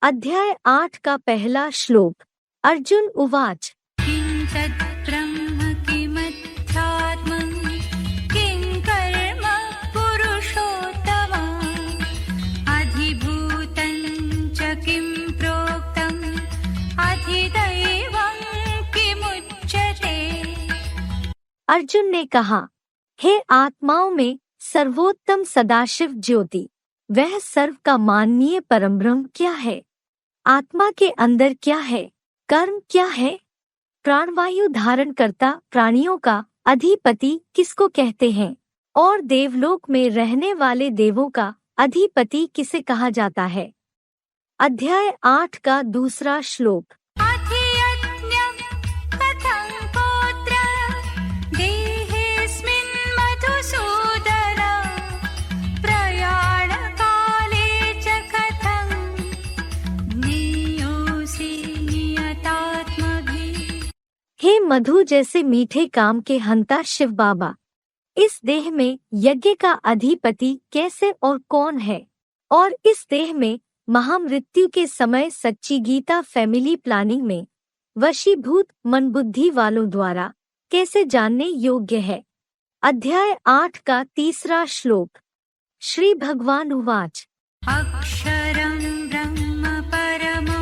अध्याय 8 का पहला श्लोक। अर्जुन उवाच। किं तद्ब्रह्म किमध्यात्मं किं कर्म पुरुषोत्तम अधिभूतं च किं प्रोक्तम् अधिदैवं किमुच्यते। अर्जुन ने कहा, हे आत्माओं में सर्वोत्तम सदाशिव ज्योति, वह सर्व का माननीय परमब्रह्म क्या है? आत्मा के अंदर क्या है? कर्म क्या है? प्राणवायु धारण करता प्राणियों का अधिपति किसको कहते हैं? और देवलोक में रहने वाले देवों का अधिपति किसे कहा जाता है? अध्याय 8 का दूसरा श्लोक। हे मधु जैसे मीठे काम के हंता शिव बाबा, इस देह में यज्ञ का अधिपति कैसे और कौन है? और इस देह में महामृत्यु के समय सच्ची गीता फैमिली प्लानिंग में वशीभूत मन बुद्धि वालों द्वारा कैसे जानने योग्य है? अध्याय 8 का तीसरा श्लोक। श्री भगवान उवाच। अक्षरं ब्रह्म परमौ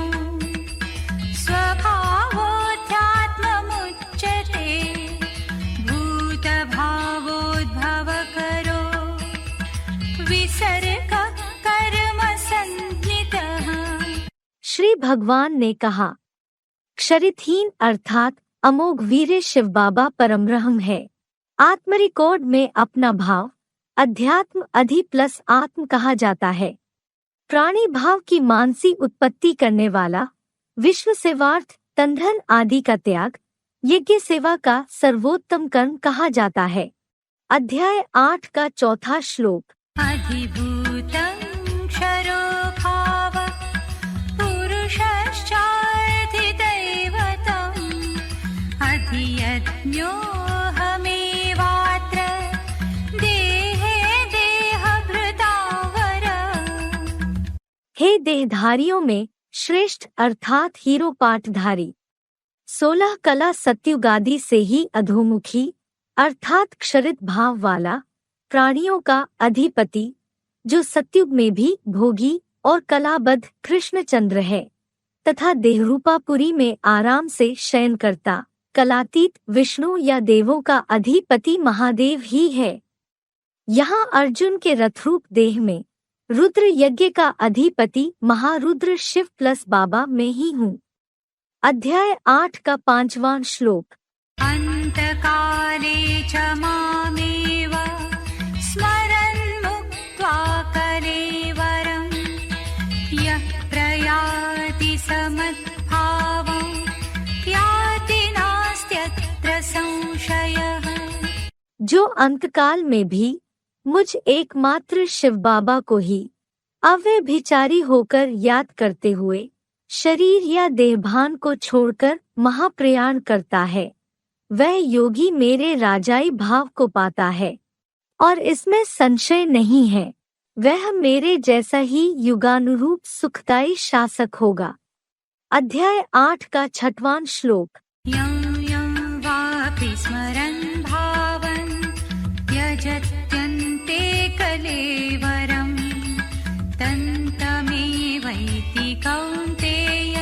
श्री भगवान ने कहा, क्षरितहीन अर्थात अमोघ वीर शिव बाबा परमब्रह्म है। आत्म रिकॉर्ड में अपना भाव अध्यात्म अधि प्लस आत्म कहा जाता है। प्राणी भाव की मानसी उत्पत्ति करने वाला, विश्व सेवार्थ तंधन आदि का त्याग यज्ञ सेवा का सर्वोत्तम कर्म कहा जाता है। अध्याय 8 का चौथा श्लोक। अधिभूतं क्षरो भाव पुरुषश्चाधिदैवतम् अधियज्ञोऽहमेवात्र देहे देहभृतावर। हे देहधारियों में श्रेष्ठ अर्थात हीरो पाठधारी, 16 कला सत्युगादि से ही अधोमुखी अर्थात क्षरित भाव वाला प्राणियों का अधिपति, जो सत्युग में भी भोगी और कलाबद्ध कृष्णचंद्र है तथा देहरूपापुरी में आराम से शयन करता कलातीत विष्णु या देवों का अधिपति महादेव ही है। यहाँ अर्जुन के रथरूप देह में रुद्र यज्ञ का अधिपति महारुद्र शिव प्लस बाबा में ही हूँ। अध्याय 8 का 5वां श्लोक। अंतकाले च मामेव स्मरन् मुक्त्वा कलेवरं यः प्रयाति समद्भावं याति नास्त्यत्र संशयः। जो अंतकाल में भी मुझ एकमात्र शिव बाबा को ही अव्यभिचारी होकर याद करते हुए शरीर या देहभान को छोड़कर महाप्रयाण करता है, वह योगी मेरे राजाई भाव को पाता है और इसमें संशय नहीं है, वह मेरे जैसा ही युगानुरूप सुखदायी शासक होगा। अध्याय 8 का 6वां श्लोक। यं यं वापि स्मरन् भावं त्यजत्यन्ते कलेवरं तन्तमेवैति कौन्तेय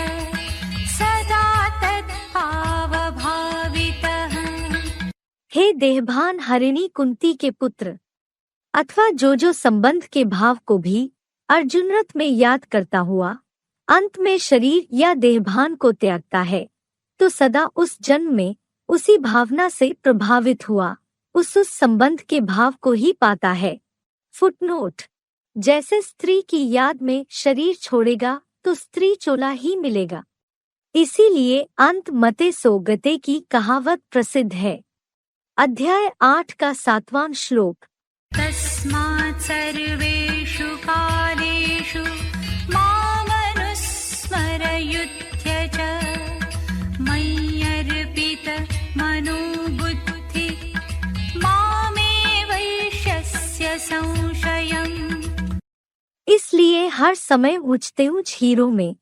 सदा तद्भावभावितः। हे देहभान हरिणी कुंती के पुत्र, अथवा जो संबंध के भाव को भी अर्जुनरथ में याद करता हुआ अंत में शरीर या देहभान को त्यागता है, तो सदा उस जन्म में उसी भावना से प्रभावित हुआ उस संबंध के भाव को ही पाता है। फुटनोट। जैसे स्त्री की याद में शरीर छोड़ेगा तो स्त्री चोला ही मिलेगा, इसीलिए अंत मते सो गते की कहावत प्रसिद्ध है। अध्याय 8 का 7वां श्लोक। तस्मात् सर्वेषु कालेषु मामनुस्मरयुध्य च मय्यर्पित मनो बुद्धि मामे वैश्यस्य संशयम्। इसलिए हर समय ऊंचते ऊंच हीरो में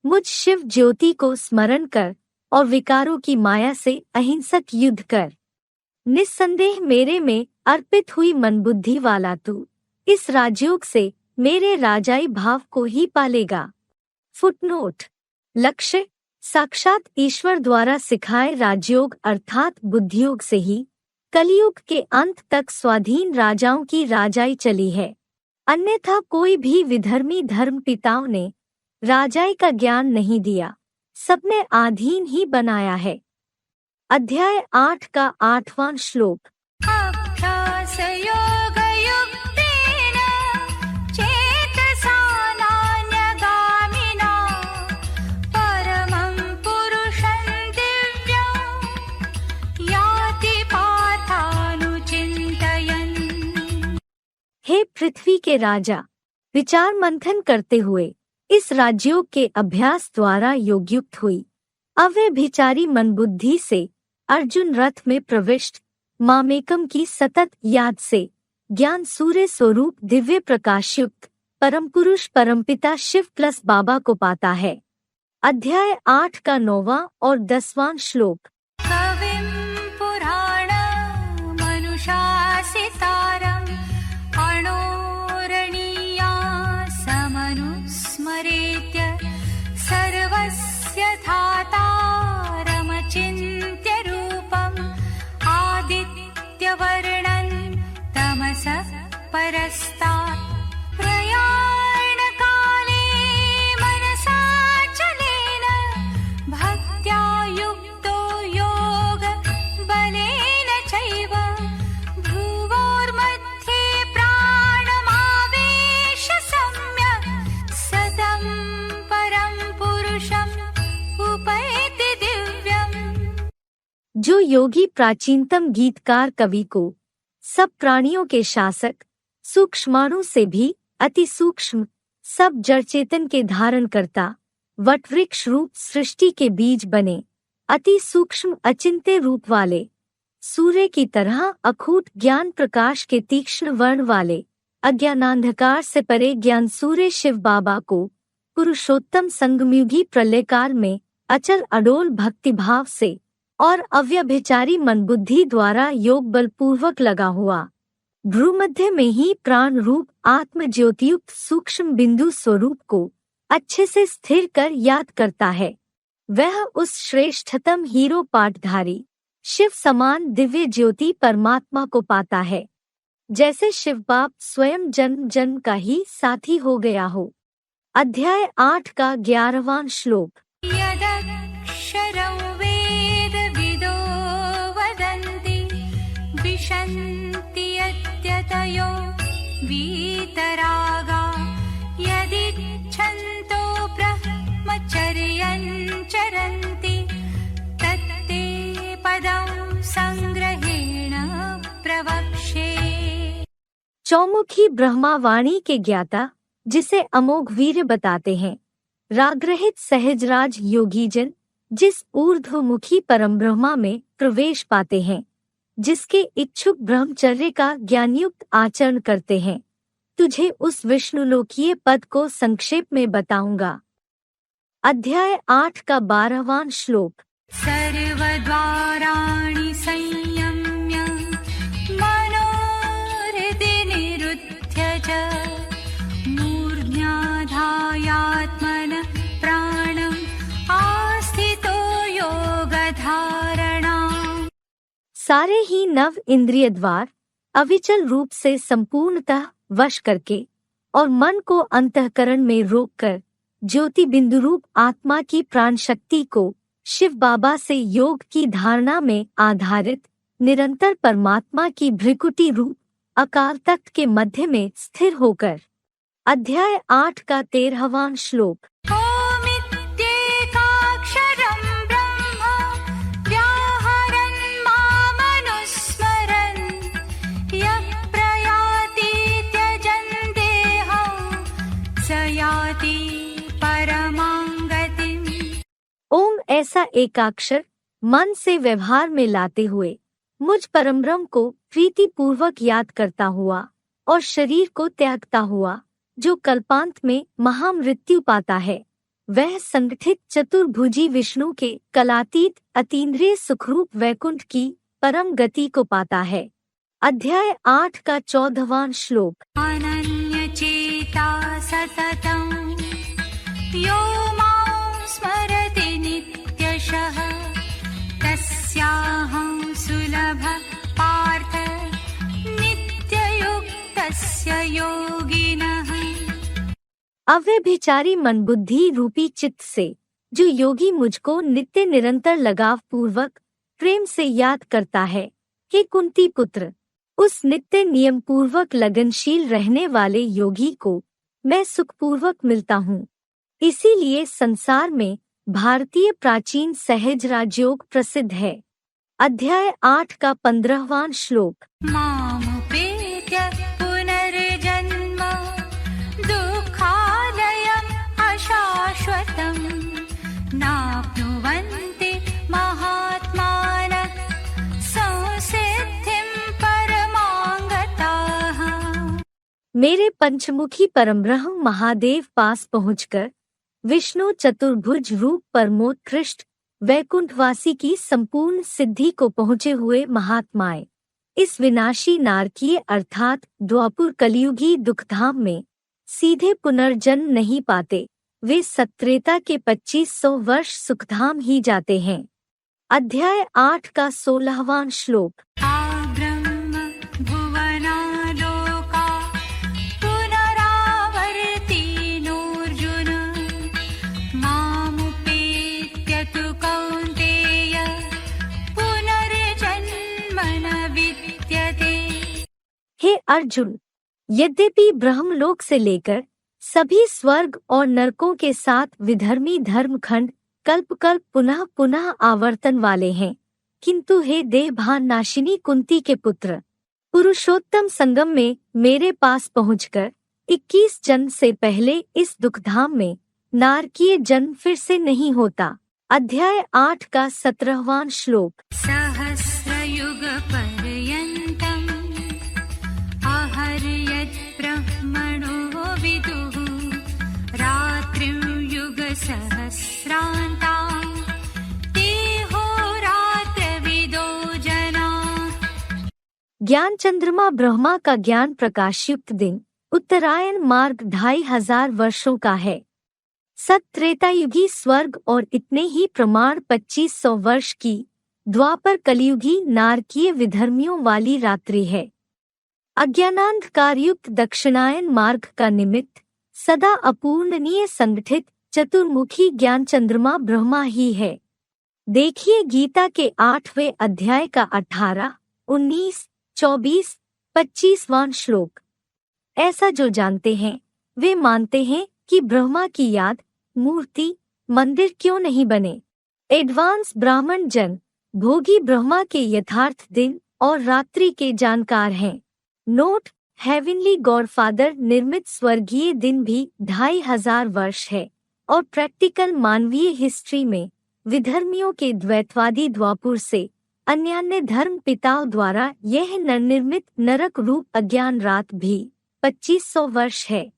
मुझ शिव ज्योति को स्मरण कर और विकारों की माया से अहिंसक युद्ध कर। निस्संदेह मेरे में अर्पित हुई मनबुद्धि वाला तू इस राजयोग से मेरे राजाई भाव को ही पालेगा। फुटनोट: लक्ष्य साक्षात ईश्वर द्वारा सिखाए राजयोग अर्थात बुद्धियोग से ही कलियुग के अंत तक स्वाधीन राजाओं की राजाई चली है। अन्यथा कोई भी विधर्मी धर्म पिताओं ने राजाई का ज्ञान नहीं दिया, सबने आधीन ही बनाया है। अध्याय 8 का 8वां श्लोक। अभ्यासयोगयुक्तेन चेतसा नान्यगामिना परमं पुरुषं दिव्यं याति पार्थानुचिन्तयन्। हे पृथ्वी के राजा, विचार मंथन करते हुए इस राजयोग के अभ्यास द्वारा योगयुक्त हुई अव्यभिचारी मनबुद्धि से अर्जुन रथ में प्रविष्ट मामेकम की सतत याद से ज्ञान सूर्य स्वरूप दिव्य प्रकाशयुक्त परम पुरुष परमपिता शिव प्लस बाबा को पाता है। अध्याय 8 का 9वां और 10वां श्लोक। कविं पुराणमनुशासितारम् अणोरणीया समनुस्मरेत्य सर्वस्य धातारमचिन्त्य रूपम् आदित्यवर्णं तमसः परस्तात् प्रयाणकाले मनसाचलेन भक्त्या युक्तो योगबलेन चैव भ्रुवोर्मध्ये प्राणमावेश्य सम्यक् सतं परं पुरुषम् उपैति दिव्यम्। जो योगी प्राचीनतम गीतकार कवि को सब प्राणियों के शासक सूक्ष्माणु से भी अति सूक्ष्म सब जड़चेतन के धारण करता वटवृक्ष रूप सृष्टि के बीज बने अति सूक्ष्म अचिंत्य रूप वाले सूर्य की तरह अखूट ज्ञान प्रकाश के तीक्ष्ण वर्ण वाले अज्ञानांधकार से परे ज्ञान सूर्य शिव बाबा को पुरुषोत्तम संगमयुगी प्रलयकाल में अचल अडोल भक्तिभाव से और अव्यभिचारी मनबुद्धि द्वारा योग बलपूर्वक लगा हुआ भ्रूमध्य में ही प्राण रूप आत्म ज्योतियुक्त सूक्ष्म बिंदु स्वरूप को अच्छे से स्थिर कर याद करता है। वह उस श्रेष्ठतम हीरो पाठधारी शिव समान दिव्य ज्योति परमात्मा को पाता है, जैसे शिव बाप स्वयं जन्म जन्म का ही साथी हो गया हो। अध्याय 8 का 11वां श्लोक। यदक्षरं वेदविदो वदन्ति विशन्ति यद्यतयो वीतरागा यदिच्छन्तो ब्रह्मचर्यं चरन्ति तत्ते पदं संग्रहेण प्रवक्ष्ये। चौमुखी ब्रह्मावाणी के ज्ञाता जिसे अमोघ वीर्य बताते हैं, रागरहित सहजराज योगीजन जिस ऊर्ध्वमुखी परम ब्रह्मा में प्रवेश पाते हैं, जिसके इच्छुक ब्रह्मचर्य का ज्ञानयुक्त आचरण करते हैं, तुझे उस विष्णुलोकीय पद को संक्षेप में बताऊंगा। अध्याय 8 का 12वां श्लोक। सर्वद्वाराणि संयम्य मनोहृदि निरुध्य च मूर्ध्याधायात्मनः प्राणम् आस्थितो योगधारणा। सारे ही नव इंद्रिय द्वार अविचल रूप से संपूर्णतः वश करके और मन को अंतःकरण में रोककर ज्योति बिंदु रूप आत्मा की प्राण शक्ति को शिव बाबा से योग की धारणा में आधारित निरंतर परमात्मा की भ्रिकुटी रूप अकाल तख्त के मध्य में स्थिर होकर। अध्याय 8 का 13वां श्लोक। ओमित्येकाक्षरं ब्रह्म व्याहरन् मामनुस्मरन् यः प्रयाति त्यजन् देहं स याति परमां गतिम्। ओम ऐसा एकाक्षर मन से व्यवहार में लाते हुए मुझ परमब्रह्म को प्रीति पूर्वक याद करता हुआ और शरीर को त्यागता हुआ जो कल्पांत में महामृत्यु पाता है, वह संगठित चतुर्भुजी विष्णु के कलातीत अतीन्द्रिय सुखरूप वैकुंठ की परम गति को पाता है। अध्याय 8 का 14वां श्लोक। अनन्यचेता सततं यो मां स्मरति नित्यशः तस्याहं सुलभः पार्थ नित्ययुक्तस्य योगिनः। अव्यभिचारी मन बुद्धि रूपी चित्त से जो योगी मुझको नित्य निरंतर लगाव पूर्वक प्रेम से याद करता है, हे कुंती पुत्र, उस नित्य नियम पूर्वक लगनशील रहने वाले योगी को मैं सुखपूर्वक मिलता हूँ। इसीलिए संसार में भारतीय प्राचीन सहज राजयोग प्रसिद्ध है। अध्याय 8 का 15वां श्लोक। मामुपेत्य पुनर्जन्म दुःखालयम् अशाश्वतम् नाप्नुवन्ति महात्मानः संसिद्धिं परमांगताः। मेरे पंचमुखी परमब्रह्म महादेव पास पहुंचकर विष्णु चतुर्भुज रूप परमोत्कृष्ट वैकुंठवासी की संपूर्ण सिद्धि को पहुँचे हुए महात्माएं इस विनाशी नारकीय अर्थात द्वापुर कलियुगी दुखधाम में सीधे पुनर्जन्म नहीं पाते, वे सत्रेता के 2500 वर्ष सुखधाम ही जाते हैं। अध्याय 8 का 16वां श्लोक। आब्रह्म भुवनालोका पुनरावर्तिनोऽर्जुन मामुपेत्य तु कौन्तेय पुनर्जन्म न विद्यते। हे अर्जुन, यद्यपि ब्रह्मलोक से लेकर सभी स्वर्ग और नरकों के साथ विधर्मी धर्मखंड कल्प कल्प पुनः पुनः आवर्तन वाले हैं, किंतु हे देहभान नाशिनी कुंती के पुत्र, पुरुषोत्तम संगम में मेरे पास पहुंचकर 21 जन्म से पहले इस दुखधाम में नारकीय जन्म फिर से नहीं होता। अध्याय 8 का 17वां श्लोक। सहस्रयुग पर्यन्तम् आहर्यत् ब्रह्मणो विदुः रात्रिं युग सहस्रान्तां देहोरात्रविदो जनाः। ज्ञान चंद्रमा ब्रह्मा का ज्ञान प्रकाशयुक्त दिन उत्तरायण मार्ग 2500 वर्षों का है। सत्रेतायुगी स्वर्ग और इतने ही प्रमाण 2500 वर्ष की द्वापर कलियुगी नारकीय विधर्मियों वाली रात्रि है। अज्ञानांधकारयुक्त दक्षिणायन मार्ग का निमित्त सदा अपूर्णनीय संगठित चतुर्मुखी ज्ञान चंद्रमा ब्रह्मा ही है। देखिए गीता के 8वें अध्याय का 18, 19, 24, 25वां श्लोक। ऐसा जो जानते हैं वे मानते हैं कि ब्रह्मा की याद मूर्ति मंदिर क्यों नहीं बने। एडवांस ब्राह्मण जन भोगी ब्रह्मा के यथार्थ दिन और रात्रि के जानकार हैं। नोट, हेवनली गॉडफादर निर्मित स्वर्गीय दिन भी 2500 वर्ष है और प्रैक्टिकल मानवीय हिस्ट्री में विधर्मियों के द्वैतवादी द्वापुर से अन्यान्य धर्म पिताओं द्वारा यह नवनिर्मित नरक रूप अज्ञान रात भी 2500 वर्ष है।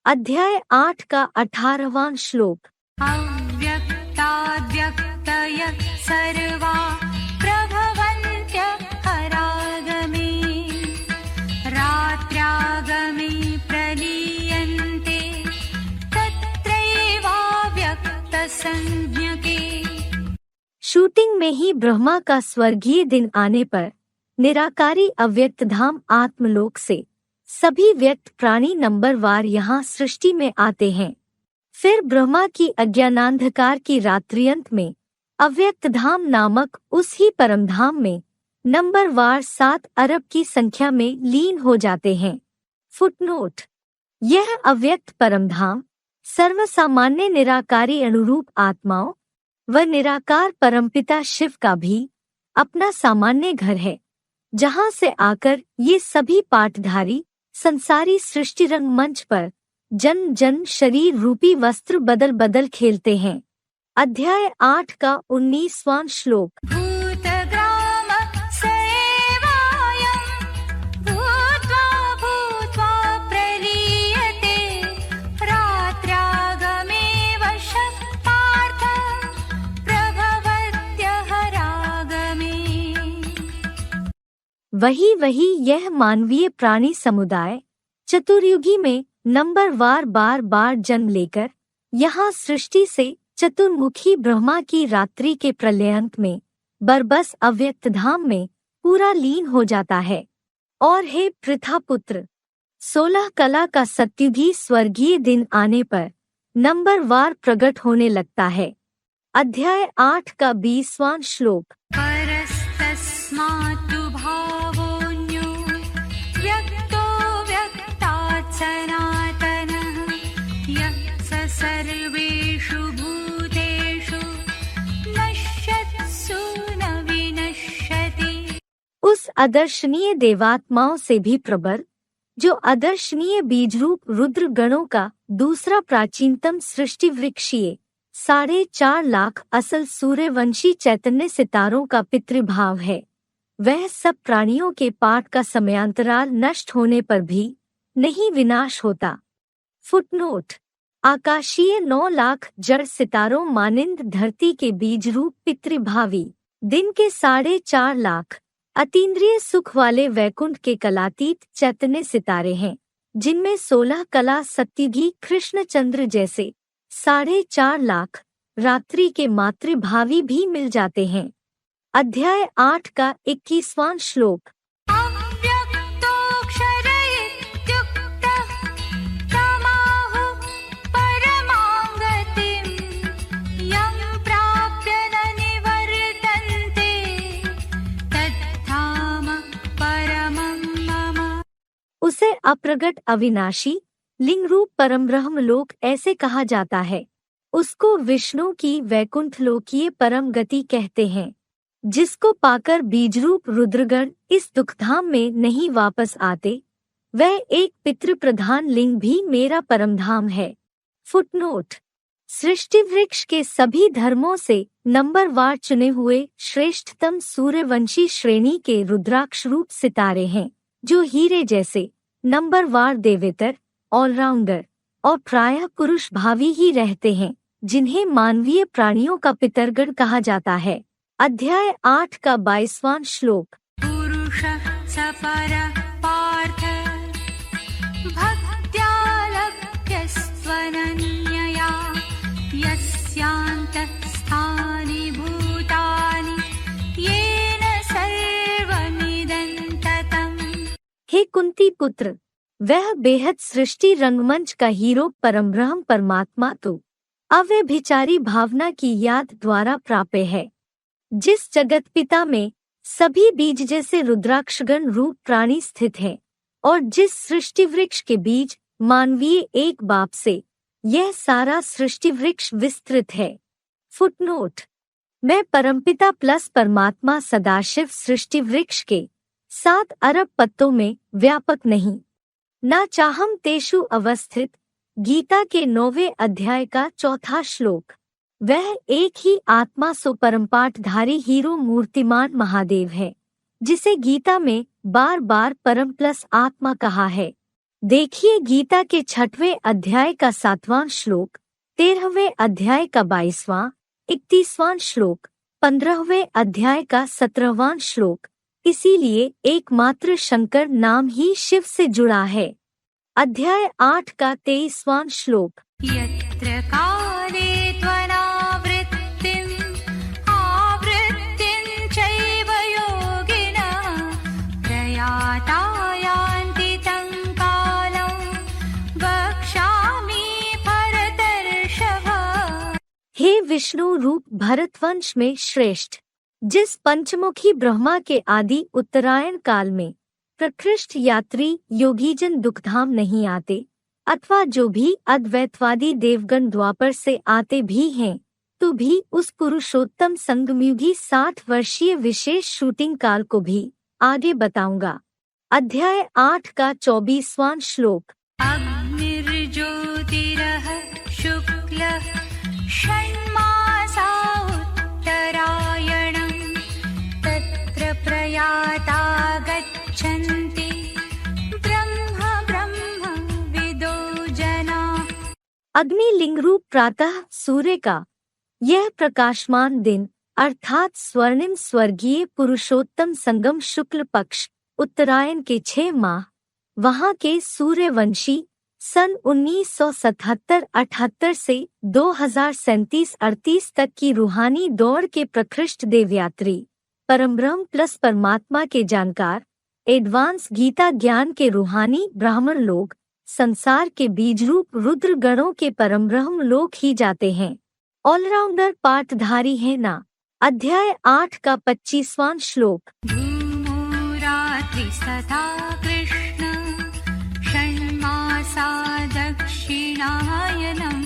अध्याय 8 का 18वां श्लोक। अव्यक्ताद्व्यक्तयः सर्वा प्रभवन्त्यः परागमे रात्र्यागमे प्रलीयन्ते तत्रैवाव्यक्तसंज्ञके। शूटिंग में ही ब्रह्मा का स्वर्गीय दिन आने पर निराकारी अव्यक्त धाम आत्मलोक से सभी व्यक्त प्राणी नंबरवार यहाँ सृष्टि में आते हैं। फिर ब्रह्मा की अज्ञानांधकार की रात्रियंत में अव्यक्त धाम नामक उस ही परमधाम में नंबरवार 7 अरब की संख्या में लीन हो जाते हैं। फुटनोट, यह अव्यक्त परमधाम सर्वसामान्य निराकारी अनुरूप आत्माओं व निराकार परमपिता शिव का भी अपना सामान्य घर है, जहाँ से आकर ये सभी पाठधारी संसारी सृष्टि रंग मंच पर जन जन शरीर रूपी वस्त्र बदल बदल खेलते हैं। अध्याय 8 का 19वां श्लोक। भूतग्राम सेवायं भूत्वा भूत्वा प्रलीयते रात्र्यागमे वशः वही यह मानवीय प्राणी समुदाय चतुर्युगी में नंबरवार बार जन्म लेकर यहाँ सृष्टि से चतुर्मुखी ब्रह्मा की रात्रि के प्रलयांत में बरबस अव्यक्त धाम में पूरा लीन हो जाता है। और हे पृथापुत्र, 16 कला का सत्युगी स्वर्गीय दिन आने पर नंबरवार प्रकट होने लगता है। अध्याय 8 का 20वां श्लोक। परस्तस्मात् भावोऽन्यो व्यक्तो व्यक्तात् सनातनः यः स सर्वेषु भूतेषु नश्यत्सु न विनश्यति। उस अदर्शनीय देवात्माओं से भी प्रबल, जो अदर्शनीय बीजरूप रुद्र गणों का दूसरा प्राचीनतम सृष्टि वृक्षीय 4.5 लाख असल सूर्यवंशी चैतन्य सितारों का पितृभाव है, वह सब प्राणियों के पाठ का समयांतराल नष्ट होने पर भी नहीं विनाश होता। फुटनोट: आकाशीय 9 लाख जड़ सितारों मानिंद धरती के बीजरूप पितृभावी दिन के 4.5 लाख अतीन्द्रिय सुख वाले वैकुंठ के कलातीत चैतन्य सितारे हैं, जिनमें 16 कला सत्युगी कृष्णचंद्र जैसे 4.5 लाख रात्रि के मातृभावी भी मिल जाते हैं। अध्याय 8 का 21वां श्लोक। अव्यक्तोऽक्षर इत्युक्तः तमाहुः परमां गतिं यं प्राप्य न निवर्तन्ते तद्धाम परमं मम। उसे अप्रगट अविनाशी लिंग रूप परम ब्रह्म लोक ऐसे कहा जाता है। उसको विष्णु की वैकुंठ लोकीय परम गति कहते हैं, जिसको पाकर बीजरूप रुद्रगण इस दुखधाम में नहीं वापस आते। वह एक पितृ प्रधान लिंग भी मेरा परमधाम है। फुटनोट: सृष्टि वृक्ष के सभी धर्मों से नंबरवार चुने हुए श्रेष्ठतम सूर्यवंशी श्रेणी के रुद्राक्ष रूप सितारे हैं, जो हीरे जैसे नंबरवार देवेतर, ऑलराउंडर और प्रायः पुरुष भावी ही रहते हैं, जिन्हें मानवीय प्राणियों का पितरगण कहा जाता है। अध्याय 8 का 22वां श्लोक। पुरुषः स परः पार्थ भक्त्या लभ्यस्त्वनन्यया यस्यान्तःस्थानि भूतानि येन सर्वमिदं ततम्। हे कुंती पुत्र, वह बेहद सृष्टि रंगमंच का हीरो परमब्रह्म परमात्मा तो अव्यभिचारी भावना की याद द्वारा प्राप्य है, जिस जगत पिता में सभी बीज जैसे रुद्राक्षगण रूप प्राणी स्थित हैं, और जिस सृष्टि वृक्ष के बीज मानवीय एक बाप से यह सारा सृष्टि वृक्ष विस्तृत है। फुटनोट: मैं परमपिता प्लस परमात्मा सदाशिव सृष्टि वृक्ष के 7 अरब पत्तों में व्यापक नहीं, न चाहम तेषु अवस्थित। गीता के 9वें अध्याय का 4था श्लोक। वह एक ही आत्मा सो परमपाठधारी हीरो मूर्तिमान महादेव है, जिसे गीता में बार बार परम प्लस आत्मा कहा है। देखिए गीता के 6वें अध्याय का 7वां श्लोक, 13वें अध्याय का 22वां, 31वां श्लोक, 15वें अध्याय का 17वां श्लोक। इसीलिए एकमात्र शंकर नाम ही शिव से जुड़ा है। अध्याय 8 का 23वां श्लोक। यत्र काले त्वनावृत्तिम् आवृत्तिं चैव योगिनः प्रयाता यान्ति तं कालं वक्ष्यामि भरतर्षभ। हे विष्णु रूप भरतवंश में श्रेष्ठ, जिस पंचमुखी ब्रह्मा के आदि उत्तरायण काल में प्रकृष्ट यात्री योगीजन दुखधाम नहीं आते, अथवा जो भी अद्वैतवादी देवगण द्वापर से आते भी हैं, तो भी उस पुरुषोत्तम संगमयुगी 60 वर्षीय विशेष शूटिंग काल को भी आगे बताऊंगा। अध्याय 8 का 24वां श्लोक। अग्निर्ज्योतिरः शुक्लः षण्मासा उत्तरायणं तत्र प्रयाता गच्छन्ति ब्रह्म विदो जना। अग्नि लिंग रूप प्रातः सूर्य का यह प्रकाशमान दिन अर्थात स्वर्णिम स्वर्गीय पुरुषोत्तम संगम शुक्ल पक्ष उत्तरायण के 6 माह वहां के सूर्यवंशी सन 1977-78 से 2037-38 तक की रूहानी दौड़ के प्रकृष्ट देवयात्री परमब्रह्म प्लस परमात्मा के जानकार एडवांस गीता ज्ञान के रूहानी ब्राह्मण लोग संसार के बीजरूप रुद्र गणों के परमब्रह्म लोग ही जाते हैं। ऑलराउंडर पाठधारी है ना। अध्याय 8 का 25वां श्लोक। धूमरात्रिस्तथा कृष्ण षण्मासा दक्षिणायनं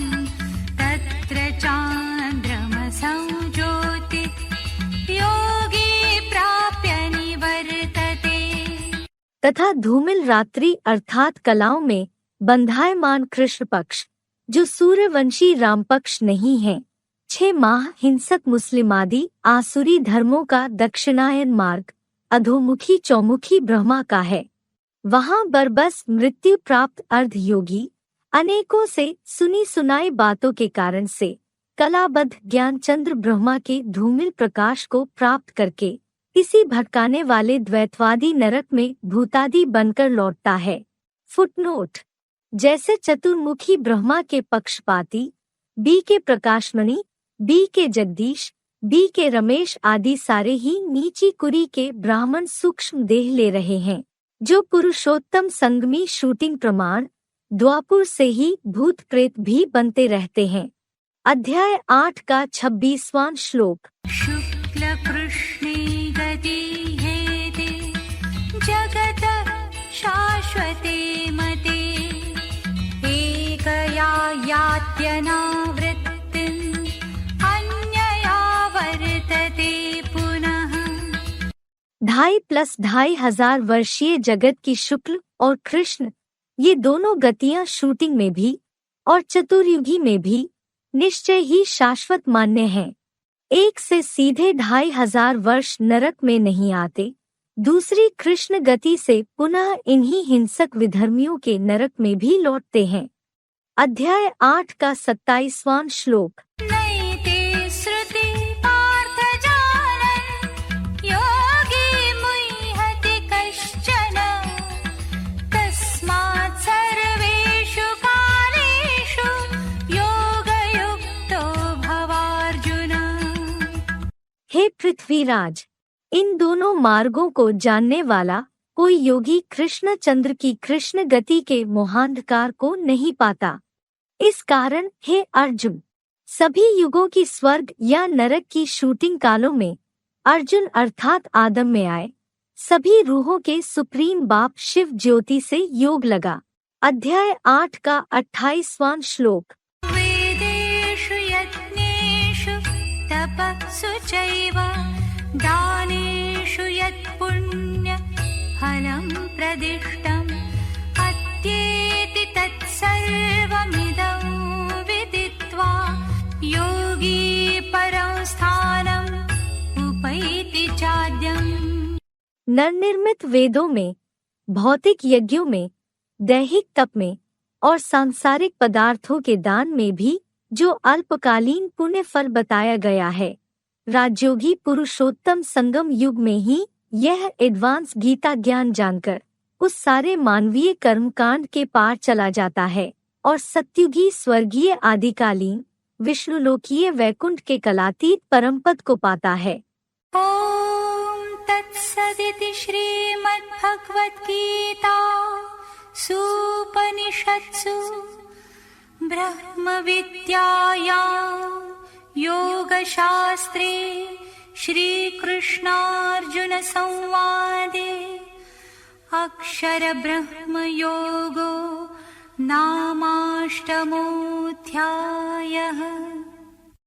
तत्र चान्द्रमसौ ज्योति योगी प्राप्य निवर्तते। तथा धूमिल रात्रि अर्थात कलाओं में बंधायमान कृष्ण पक्ष जो सूर्यवंशी राम पक्ष नहीं है, 6 माह हिंसक मुस्लिम आदि आसुरी धर्मों का दक्षिणायन मार्ग अधोमुखी चौमुखी ब्रह्मा का है। वहां बरबस मृत्यु प्राप्त अर्ध योगी अनेकों से सुनी सुनाई बातों के कारण से कलाबद्ध ज्ञानचंद्र ब्रह्मा के धूमिल प्रकाश को प्राप्त करके इसी भटकाने वाले द्वैतवादी नरक में भूतादि बनकर लौटता है। फुटनोट। जैसे चतुर्मुखी ब्रह्मा के पक्षपाती बी के प्रकाशमणि, बी के जगदीश, बी के रमेश आदि सारे ही नीची कुरी के ब्राह्मण सूक्ष्म देह ले रहे हैं, जो पुरुषोत्तम संगमी शूटिंग प्रमाण द्वापुर से ही भूत प्रेत भी बनते रहते हैं। अध्याय 8 का 26वां श्लोक। शुक्ल कृष्णे गति हेते जगत शाश्वते मते एकया यात्यनावृत्तिम् अन्यया वर्तते पुनः। 2.5+ वर्षीय जगत की शुक्ल और कृष्ण ये दोनों गतियां शूटिंग में भी और चतुर्युगी में भी निश्चय ही शाश्वत मान्य हैं। एक से सीधे 2.5 वर्ष नरक में नहीं आते, दूसरी कृष्ण गति से पुनः इन्हीं हिंसक विधर्मियों के नरक में भी लौटते हैं। अध्याय 8 का 27वां श्लोक। नैते श्रुति पार्थ जानन् योगी मुह्यति कश्चन तस्मात् सर्वेषु कालेषु योगयुक्तो भवार्जुन। हे पृथ्वीराज, इन दोनों मार्गों को जानने वाला कोई योगी कृष्ण चंद्र की कृष्ण गति के मोहांधकार को नहीं पाता। इस कारण हे अर्जुन, सभी युगों की स्वर्ग या नरक की शूटिंग कालों में अर्जुन अर्थात आदम में आए सभी रूहों के सुप्रीम बाप शिव ज्योति से योग लगा। अध्याय 8 का 28वां श्लोक। वेदेषु यज्ञेषु तपस्सु चैव दानेषु यत्पुण्य फलं प्रदिष्टम् अत्येति तत्सर्वमिदं विदित्वा योगी परं स्थानम् उपैति चाद्यम्। नवनिर्मित वेदों में, भौतिक यज्ञों में, दैहिक तप में और सांसारिक पदार्थों के दान में भी जो अल्पकालीन पुण्य फल बताया गया है, राजयोगी पुरुषोत्तम संगम युग में ही यह एडवांस गीता ज्ञान जानकर उस सारे मानवीय कर्मकांड के पार चला जाता है और सत्युगी स्वर्गीय आदिकालीन विष्णुलोकीय वैकुंठ के कलातीत परमपद को पाता है। ॐ तत्सदिति श्रीमद्भगवद्गीता सूपनिषत्सु ब्रह्मविद्यायां योगशास्त्रे श्रीकृष्णार्जुन संवादे अक्षरब्रह्मयोगो नामाष्टमोऽध्यायः।